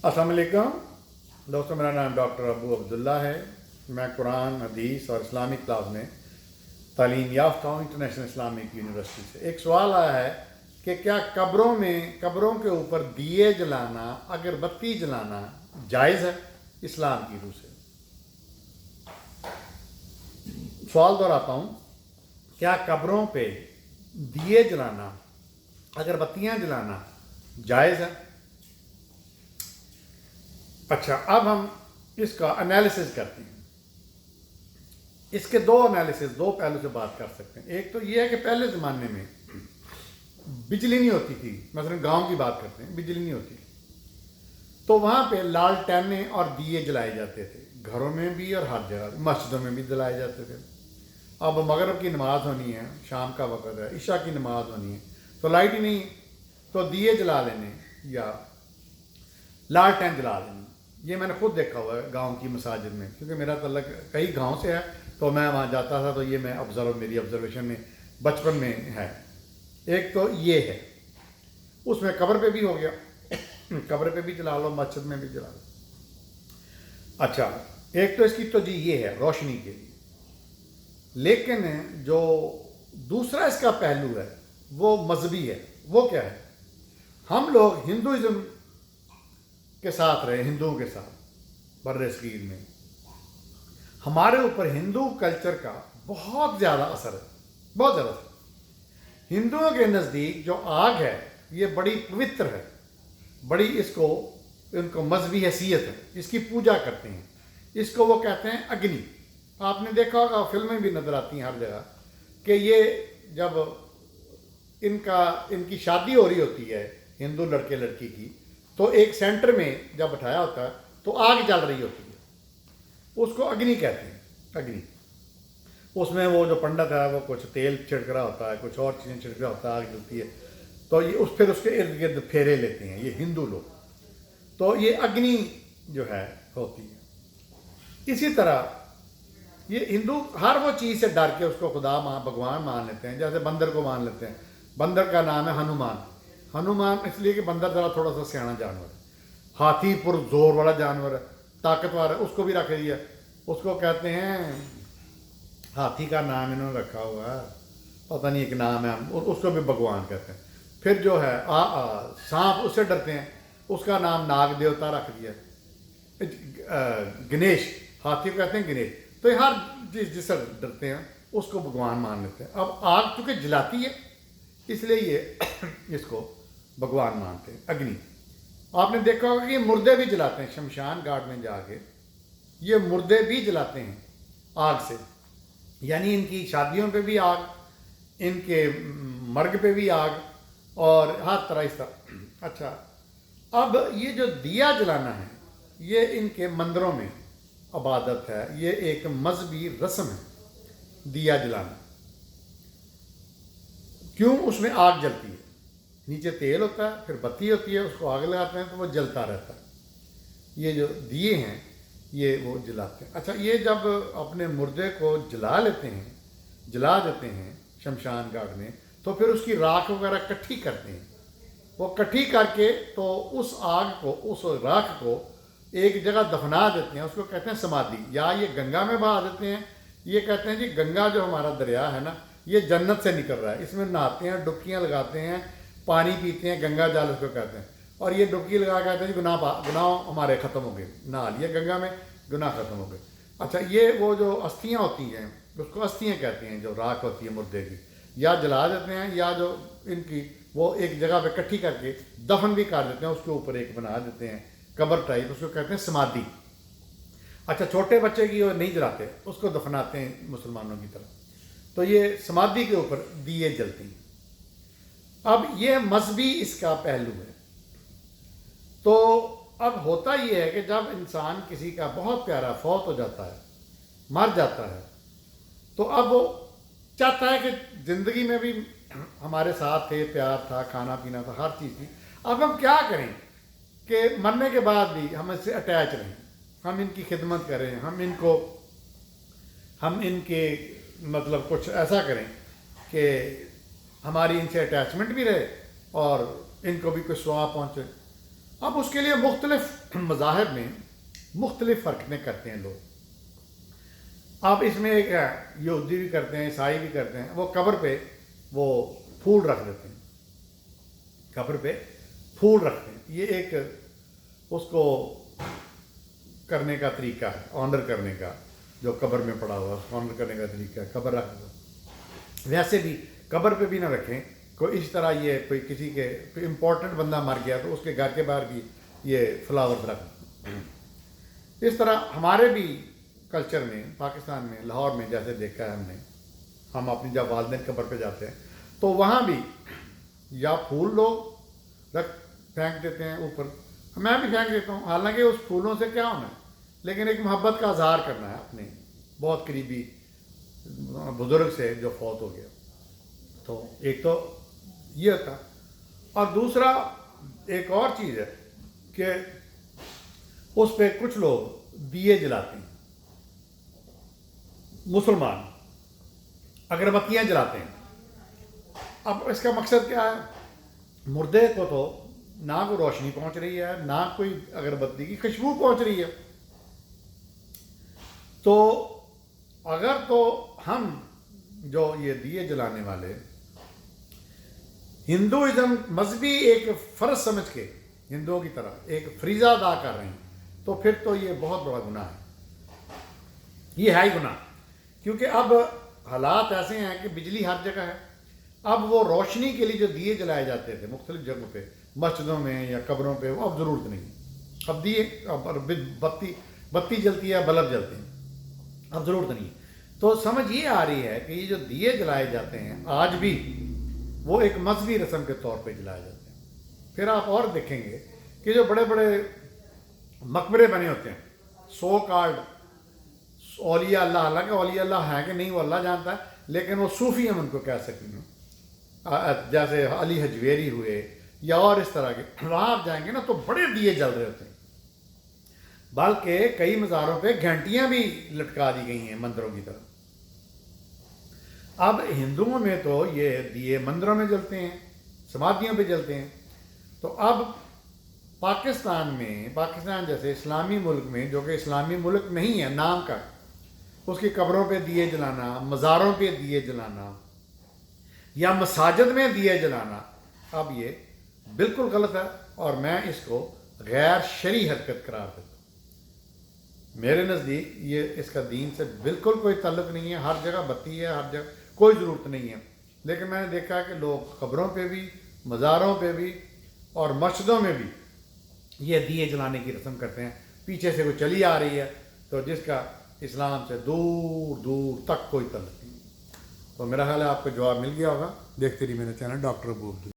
अस्सलाम वालेकुम दोस्तों, मेरा नाम डॉक्टर अबू अब्दुल्ला है। मैं कुरान, हदीस और इस्लामिक क्लास में तालीम याफ्ता हूँ इंटरनेशनल इस्लामिक यूनिवर्सिटी से। एक सवाल आया है कि क्या कब्रों के ऊपर दिए जलाना, अगरबत्ती जलाना जायज़ है इस्लाम की रूह से? सवाल दोहराता हूँ, क्या कब्रों पे दिए जलाना, अगरबत्तियाँ जलाना जायज़ है? अच्छा, अब हम इसका एनालिसिस करते हैं। इसके दो पहलू से बात कर सकते हैं। एक तो ये है कि पहले ज़माने में बिजली नहीं होती थी, मसलन गांव की बात करते हैं, बिजली नहीं होती, तो वहाँ पे लालटेनें और दिए जलाए जाते थे, घरों में भी और हर जगह, मस्जिदों में भी जलाए जाते थे। अब मगरिब की नमाज़ होनी है, शाम का वक़्त है, इशा की नमाज़ होनी है, तो लाइट ही नहीं, तो दिए जला लेने या लालटेन जला लेनी। ये मैंने खुद देखा हुआ है गांव की मसाजिद में, क्योंकि मेरा तल्लक कई गांव से है, तो मैं वहाँ जाता था, तो ये मैं मेरी ऑब्जर्वेशन में बचपन में है। एक तो ये है, उसमें कब्र पे भी हो गया, कब्र पे भी जला लो, मस्जिद में भी जला लो। अच्छा, एक तो इसकी तो जी ये है रोशनी के लिए, लेकिन जो दूसरा इसका पहलू है वो मजहबी है। वो क्या है? हम लोग हिंदुइज्म के साथ रहे, हिंदुओं के साथ बर्र-ए-सगीर में हमारे ऊपर हिंदू कल्चर का बहुत ज़्यादा असर है, बहुत ज़्यादा असर। हिंदुओं के नज़दीक जो आग है ये बड़ी पवित्र है, बड़ी इनको मजहबी हैसियत है, इसकी पूजा करते हैं, इसको वो कहते हैं अग्नि। आपने देखा होगा, फिल्में भी नज़र आती हैं हर जगह कि ये जब इनकी शादी हो रही होती है हिंदू लड़के लड़की की, तो एक सेंटर में जब बैठाया होता है तो आग जल रही होती है, उसको अग्नि कहते हैं, अग्नि। उसमें वो जो पंडित है वो कुछ तेल छिड़क रहा होता है, कुछ और चीज़ें छिड़क रहा होता है, आग जलती है, तो ये फिर उसके इर्द गिर्द फेरे लेते हैं ये हिंदू लोग, तो ये अग्नि जो है होती है। इसी तरह ये हिंदू हर वो चीज़ से डर के उसको खुदा भगवान मान लेते हैं। जैसे बंदर को मान लेते हैं, बंदर का नाम है हनुमान इसलिए कि बंदर ज़रा थोड़ा सा सियाना जानवर है, हाथी पुरजोर वाला जानवर है, ताकतवर है, उसको भी रख दिया, उसको कहते हैं, हाथी का नाम इन्होंने रखा हुआ है, पता नहीं एक नाम है, उसको भी भगवान कहते हैं। फिर जो है सांप, उससे डरते हैं, उसका नाम नाग देवता रख दिया। गणेश, हाथी को कहते हैं गणेश। तो ये हर जिससे डरते हैं उसको भगवान मान लेते हैं। अब आग चूँकि जलाती है इसलिए ये इसको भगवान मानते हैं, अग्नि। आपने देखा होगा कि ये मुर्दे भी जलाते हैं, शमशान घाट में जाके ये मुर्दे भी जलाते हैं आग से, यानी इनकी शादियों पे भी आग, इनके मर्ग पे भी आग, और हर तरह इस तरह। अच्छा, अब ये जो दिया जलाना है ये इनके मंदिरों में इबादत है, ये एक मजहबी रस्म है दिया जलाना। क्यों? उसमें आग जलती है, नीचे तेल होता है, फिर बत्ती होती है, उसको आग लगाते हैं तो वो जलता रहता है। ये जो दिए हैं ये वो जलाते हैं। अच्छा, ये जब अपने मुर्दे को जला लेते हैं, जला देते हैं शमशान घाट में, तो फिर उसकी राख वगैरह इकट्ठी करते हैं। वो इकट्ठी करके तो उस आग को, उस राख को एक जगह दफना देते हैं, उसको कहते हैं समाधि, या ये गंगा में बहा देते हैं। ये कहते हैं जी गंगा जो हमारा दरिया है ना, ये जन्नत से निकल रहा है, इसमें नहाते हैं, डुबकियाँ लगाते हैं, पानी पीते हैं, गंगा जल उसको कहते हैं। और ये डुबकी लगा कहते हैं जी गुनाह हमारे ख़त्म हो गए, नहा लिए गंगा में, गुनाह ख़त्म हो गए। अच्छा, ये वो जो अस्थियाँ होती हैं उसको अस्थियाँ कहते हैं, जो राख होती है मुर्दे की, या जला देते हैं या जो इनकी वो एक जगह पे इकट्ठी करके दफन भी कर देते हैं, उसके ऊपर एक बना देते हैं कब्र टाइप, उसको कहते हैं समाधि। अच्छा, छोटे बच्चे की वो नहीं जलाते, उसको दफनाते हैं मुसलमानों की तरह। तो ये समाधि के ऊपर दिए जलते हैं। अब ये मजहबी इसका पहलू है। तो अब होता ये है कि जब इंसान किसी का बहुत प्यारा फौत हो जाता है, मर जाता है, तो अब वो चाहता है कि ज़िंदगी में भी हमारे साथ थे, प्यार था, खाना पीना था, हर चीज़ थी। अब हम क्या करें कि मरने के बाद भी हम इससे अटैच रहें, हम इनकी खिदमत करें, हम इनके मतलब कुछ ऐसा करें कि हमारी इनसे अटैचमेंट भी रहे और इनको भी कोई स्वाब पहुँचे। اب اس کے لیے مختلف مذاہب میں مختلف فرقیں کرتے ہیں لوگ. اب اس میں ایک یہودی بھی کرتے ہیں، عیسائی بھی کرتے ہیں، وہ قبر پہ وہ پھول رکھ دیتے ہیں، قبر پہ پھول رکھتے ہیں. یہ ایک اس کو کرنے کا طریقہ ہے، آنر کرنے کا، جو قبر میں پڑا ہوا اس کو آنر کرنے کا طریقہ ہے، قبر رکھ دو. ویسے بھی قبر پہ بھی نہ رکھیں. کوئی اس طرح یہ کوئی کسی کے کوئی امپورٹنٹ بندہ مر گیا تو اس کے گھر کے باہر بھی یہ فلاور رکھ دو. اس طرح ہمارے بھی کلچر میں، پاکستان میں، لاہور میں جیسے دیکھا ہے ہم نے، ہم اپنی جب والدین قبر پہ جاتے ہیں تو وہاں بھی یا پھول لوگ پھینک دیتے ہیں اوپر. میں بھی پھینک دیتا ہوں، حالانکہ اس پھولوں سے کیا ہونا ہے، لیکن ایک محبت کا اظہار کرنا ہے اپنے بہت قریبی بزرگ سے جو فوت ہو گیا. تو ایک تو یہ تھا، اور دوسرا ایک اور چیز ہے کہ اس پہ کچھ لوگ دیے جلاتے ہیں، مسلمان اگربتیاں جلاتے ہیں. اب اس کا مقصد کیا ہے؟ مردے کو تو نہ کوئی روشنی پہنچ رہی ہے، نہ کوئی اگربتی کی خوشبو پہنچ رہی ہے. تو اگر تو ہم جو یہ دیے جلانے والے ہندوازم مذہبی ایک فرض سمجھ کے ہندوؤں کی طرح ایک فریضہ ادا کر رہے ہیں تو پھر تو یہ بہت بڑا گناہ ہے. یہ ہے ہی گناہ، کیونکہ اب حالات ایسے ہیں کہ بجلی ہر جگہ ہے. اب وہ روشنی کے لیے جو دیے جلائے جاتے تھے مختلف جگہوں پہ، مسجدوں میں یا قبروں پہ، اب ضرورت نہیں. اب دیے بتی جلتی ہے، بلب جلتے ہیں، اب ضرورت نہیں. تو سمجھ یہ آ رہی ہے کہ یہ جو دیے جلائے جاتے ہیں آج بھی وہ ایک مذہبی رسم کے طور پہ جلائے جاتے ہیں. پھر آپ اور دیکھیں گے کہ جو بڑے بڑے مقبرے بنے ہوتے ہیں، سو کارڈ اولیاء اللہ، حالانکہ اولیاء اللہ ہیں کہ نہیں وہ اللہ جانتا ہے، لیکن وہ صوفی ہم ان کو کہہ سکتے ہیں، جیسے علی حجویری ہوئے یا اور اس طرح کے. وہاں آپ جائیں گے نا تو بڑے دیے جل رہے ہوتے ہیں، بلکہ کئی مزاروں پہ گھنٹیاں بھی لٹکا دی گئی ہیں مندروں کی طرف. اب ہندوؤں میں تو یہ دیے مندروں میں جلتے ہیں، سمادھیوں پہ جلتے ہیں. تو اب پاکستان میں، پاکستان جیسے اسلامی ملک میں، جو کہ اسلامی ملک نہیں ہے نام کا، اس کی قبروں پہ دیے جلانا، مزاروں پہ دیے جلانا یا مساجد میں دیے جلانا، اب یہ بالکل غلط ہے، اور میں اس کو غیر شرعی حرکت قرار دیتا ہوں. میرے نزدیک یہ اس کا دین سے بالکل کوئی تعلق نہیں ہے. ہر جگہ بتی ہے، ہر جگہ کوئی ضرورت نہیں ہے، لیکن میں نے دیکھا ہے کہ لوگ قبروں پہ بھی، مزاروں پہ بھی اور مسجدوں میں بھی یہ دیے جلانے کی رسم کرتے ہیں. پیچھے سے وہ چلی آ رہی ہے، تو جس کا اسلام سے دور دور تک کوئی تعلق نہیں. تو میرا خیال ہے آپ کو جواب مل گیا ہوگا. دیکھتے رہیے میرا چینل ڈاکٹر ابو عبداللہ.